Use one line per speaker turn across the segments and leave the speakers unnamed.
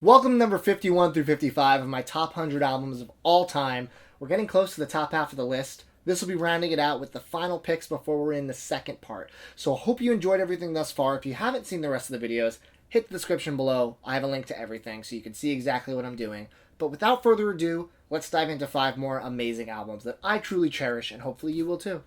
Welcome to number 51 through 55 of my top 100 albums of all time. We're getting close to the top half of the list. This will be rounding it out with the final picks before we're in the second part. So I hope you enjoyed everything thus far. If you haven't seen the rest of the videos, hit the description below. I have a link to everything so you can see exactly what I'm doing. But without further ado, let's dive into 5 more amazing albums that I truly cherish, and hopefully you will too.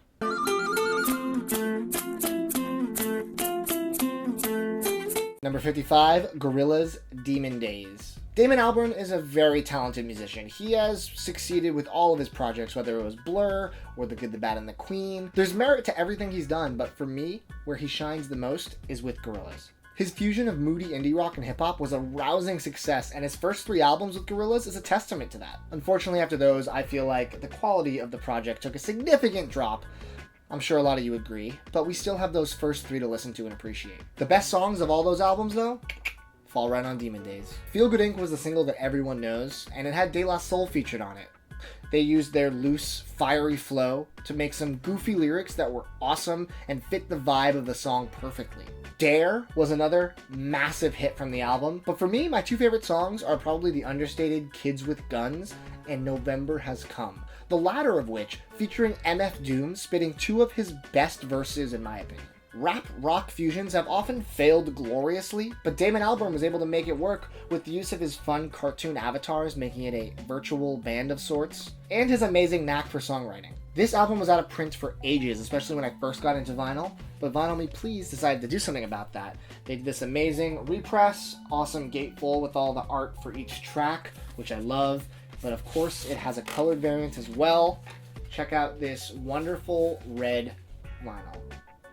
Number 55, Gorillaz, Demon Days. Damon Albarn is a very talented musician. He has succeeded with all of his projects, whether it was Blur or The Good, the Bad, and the Queen. There's merit to everything he's done, but for me, where he shines the most is with Gorillaz. His fusion of moody indie rock and hip-hop was a rousing success, and his first 3 albums with Gorillaz is a testament to that. Unfortunately, after those, I feel like the quality of the project took a significant drop. I'm sure a lot of you agree, but we still have those first 3 to listen to and appreciate. The best songs of all those albums, though, fall right on Demon Days. Feel Good Inc. was the single that everyone knows, and it had De La Soul featured on it. They used their loose, fiery flow to make some goofy lyrics that were awesome and fit the vibe of the song perfectly. Dare was another massive hit from the album, but for me, my 2 favorite songs are probably the understated Kids with Guns and November Has Come, the latter of which featuring MF Doom spitting 2 of his best verses in my opinion. Rap-rock fusions have often failed gloriously, but Damon Albarn was able to make it work with the use of his fun cartoon avatars, making it a virtual band of sorts, and his amazing knack for songwriting. This album was out of print for ages, especially when I first got into vinyl, but Vinyl Me Please decided to do something about that. They did this amazing repress, awesome gatefold with all the art for each track, which I love, but of course it has a colored variant as well. Check out this wonderful red vinyl.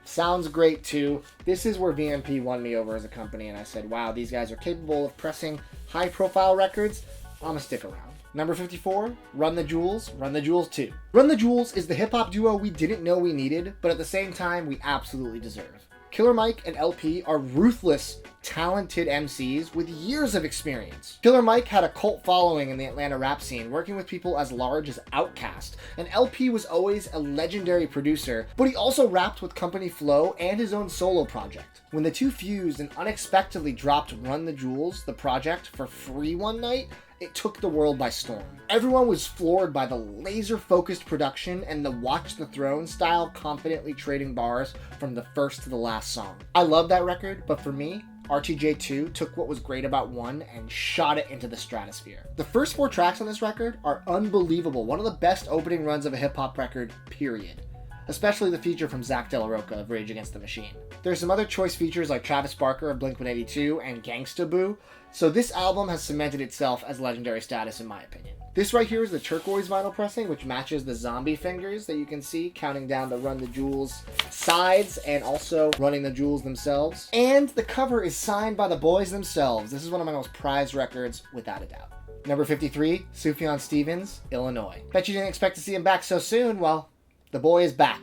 Sounds great too. This is where VMP won me over as a company, and I said, wow, these guys are capable of pressing high-profile records. I'm gonna stick around. Number 54, Run the Jewels, Run the Jewels 2. Run the Jewels is the hip-hop duo we didn't know we needed, but at the same time, we absolutely deserve. Killer Mike and LP are ruthless, talented MCs with years of experience. Killer Mike had a cult following in the Atlanta rap scene, working with people as large as Outkast, and LP was always a legendary producer, but he also rapped with Company Flow and his own solo project. When the 2 fused and unexpectedly dropped Run the Jewels, the project, for free one night, it took the world by storm. Everyone was floored by the laser-focused production and the Watch the Throne style confidently trading bars from the first to the last song. I love that record, but for me, RTJ2 took what was great about 1 and shot it into the stratosphere. The first 4 tracks on this record are unbelievable, one of the best opening runs of a hip-hop record, period. Especially the feature from Zach De La Rocha of Rage Against the Machine. There's some other choice features like Travis Barker of Blink-182 and Gangsta Boo, so this album has cemented itself as legendary status in my opinion. This right here is the turquoise vinyl pressing, which matches the zombie fingers that you can see counting down the Run the Jewels sides and also Running the Jewels themselves. And the cover is signed by the boys themselves. This is one of my most prized records, without a doubt. Number 53, Sufjan Stevens, Illinois. Bet you didn't expect to see him back so soon. Well, the boy is back,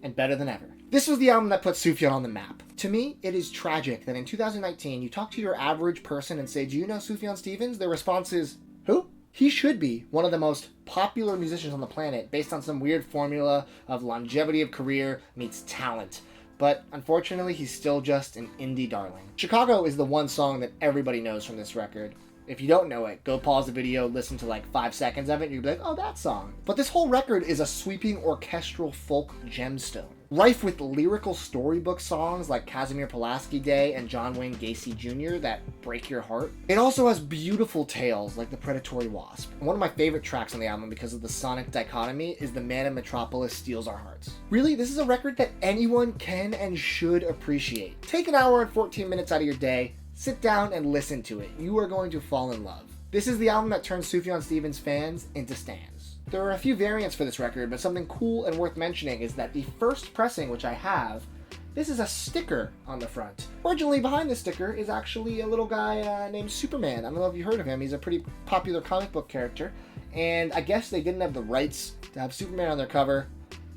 and better than ever. This was the album that put Sufjan on the map. To me, it is tragic that in 2019, you talk to your average person and say, do you know Sufjan Stevens? Their response is, who? He should be one of the most popular musicians on the planet based on some weird formula of longevity of career meets talent. But unfortunately, he's still just an indie darling. Chicago is the one song that everybody knows from this record. If you don't know it, go pause the video, listen to like 5 seconds of it, and you'll be like, oh, that song. But this whole record is a sweeping orchestral folk gemstone, rife with lyrical storybook songs like Casimir Pulaski Day and John Wayne Gacy Jr. that break your heart. It also has beautiful tales like the Predatory Wasp. One of my favorite tracks on the album because of the sonic dichotomy is the Man in Metropolis Steals Our Hearts. Really, this is a record that anyone can and should appreciate. Take an hour and 14 minutes out of your day, sit down and listen to it. You are going to fall in love. This is the album that turns Sufjan Stevens fans into stans. There are a few variants for this record, but something cool and worth mentioning is that the first pressing, which I have, this is a sticker on the front. Originally behind the sticker is actually a little guy named Superman. I don't know if you heard of him. He's a pretty popular comic book character, and I guess they didn't have the rights to have Superman on their cover.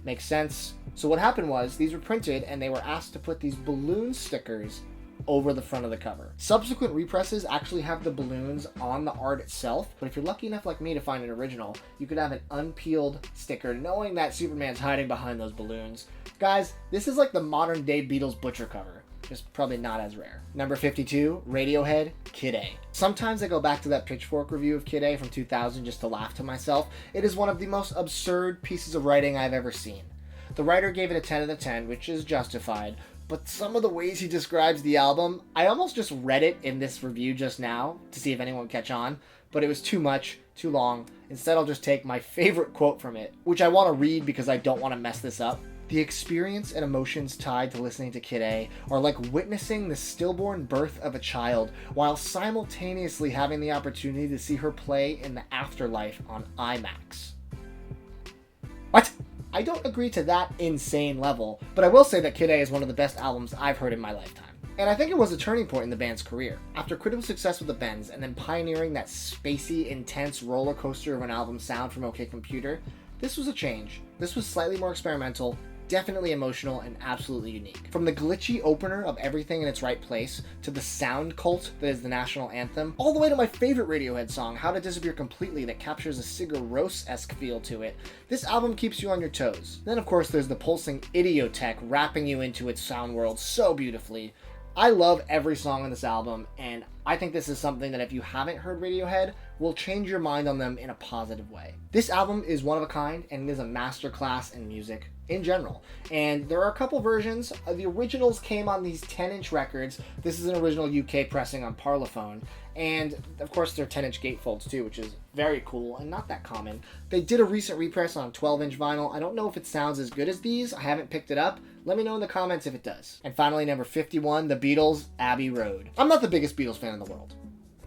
Makes sense. So what happened was, these were printed and they were asked to put these balloon stickers over the front of the cover. Subsequent represses actually have the balloons on the art itself, but if you're lucky enough like me to find an original, you could have an unpeeled sticker knowing that Superman's hiding behind those balloons. Guys, this is like the modern day Beatles Butcher cover. just probably not as rare. Number 52, Radiohead, Kid A. Sometimes I go back to that Pitchfork review of Kid A from 2000 just to laugh to myself. It is one of the most absurd pieces of writing I've ever seen. The writer gave it a 10 out of 10, which is justified, but some of the ways he describes the album, I almost just read it in this review just now to see if anyone would catch on, but it was too much, too long. Instead, I'll just take my favorite quote from it, which I want to read because I don't want to mess this up. The experience and emotions tied to listening to Kid A are like witnessing the stillborn birth of a child while simultaneously having the opportunity to see her play in the afterlife on IMAX. What? I don't agree to that insane level, but I will say that Kid A is one of the best albums I've heard in my lifetime. And I think it was a turning point in the band's career. After critical success with the Bends and then pioneering that spacey, intense roller coaster of an album sound from OK Computer, this was a change. This was slightly more experimental, definitely emotional, and absolutely unique. From the glitchy opener of Everything in Its Right Place, to the sound cult that is the national anthem, all the way to my favorite Radiohead song, How to Disappear Completely, that captures a Sigur Rós-esque feel to it, this album keeps you on your toes. Then of course there's the pulsing Idiotech wrapping you into its sound world so beautifully. I love every song on this album, and I think this is something that if you haven't heard Radiohead, will change your mind on them in a positive way. This album is one of a kind, and it is a masterclass in music in general. And there are a couple versions. The originals came on these 10-inch records. This is an original UK pressing on Parlophone. And of course they're 10-inch gatefolds too, which is very cool and not that common. They did a recent repress on 12-inch vinyl. I don't know if it sounds as good as these. I haven't picked it up. Let me know in the comments if it does. And finally, number 51, The Beatles, Abbey Road. I'm not the biggest Beatles fan in the world.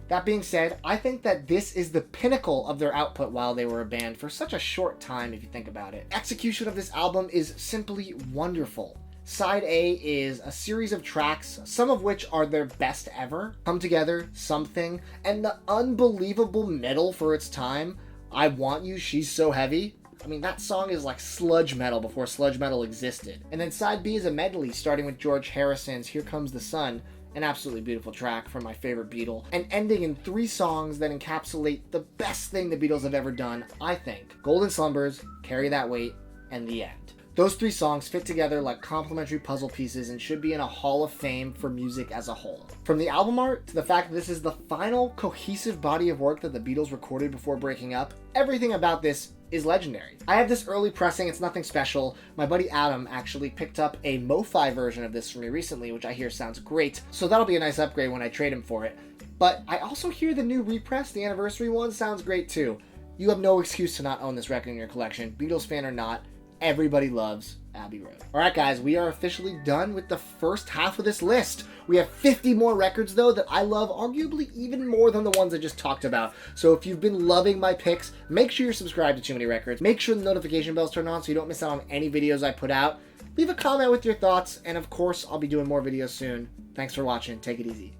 That being said, I think that this is the pinnacle of their output while they were a band for such a short time if you think about it. Execution of this album is simply wonderful. Side A is a series of tracks, some of which are their best ever. Come Together, Something, and the unbelievable metal for its time, I Want You, She's So Heavy. I mean, that song is like sludge metal before sludge metal existed. And then side B is a medley starting with George Harrison's Here Comes the Sun, an absolutely beautiful track from my favorite Beatle, and ending in 3 songs that encapsulate the best thing the Beatles have ever done, I think. Golden Slumbers, Carry That Weight, and The End. Those 3 songs fit together like complementary puzzle pieces and should be in a hall of fame for music as a whole. From the album art to the fact that this is the final cohesive body of work that the Beatles recorded before breaking up, everything about this is legendary. I have this early pressing, it's nothing special. My buddy Adam actually picked up a Mo-Fi version of this for me recently, which I hear sounds great, so that'll be a nice upgrade when I trade him for it. But I also hear the new repress, the anniversary one, sounds great too. You have no excuse to not own this record in your collection, Beatles fan or not. Everybody loves Abbey Road. Alright guys, we are officially done with the first half of this list. We have 50 more records though that I love arguably even more than the ones I just talked about. So if you've been loving my picks, make sure you're subscribed to Too Many Records. Make sure the notification bell's turned on so you don't miss out on any videos I put out. Leave a comment with your thoughts, and of course I'll be doing more videos soon. Thanks for watching. Take it easy.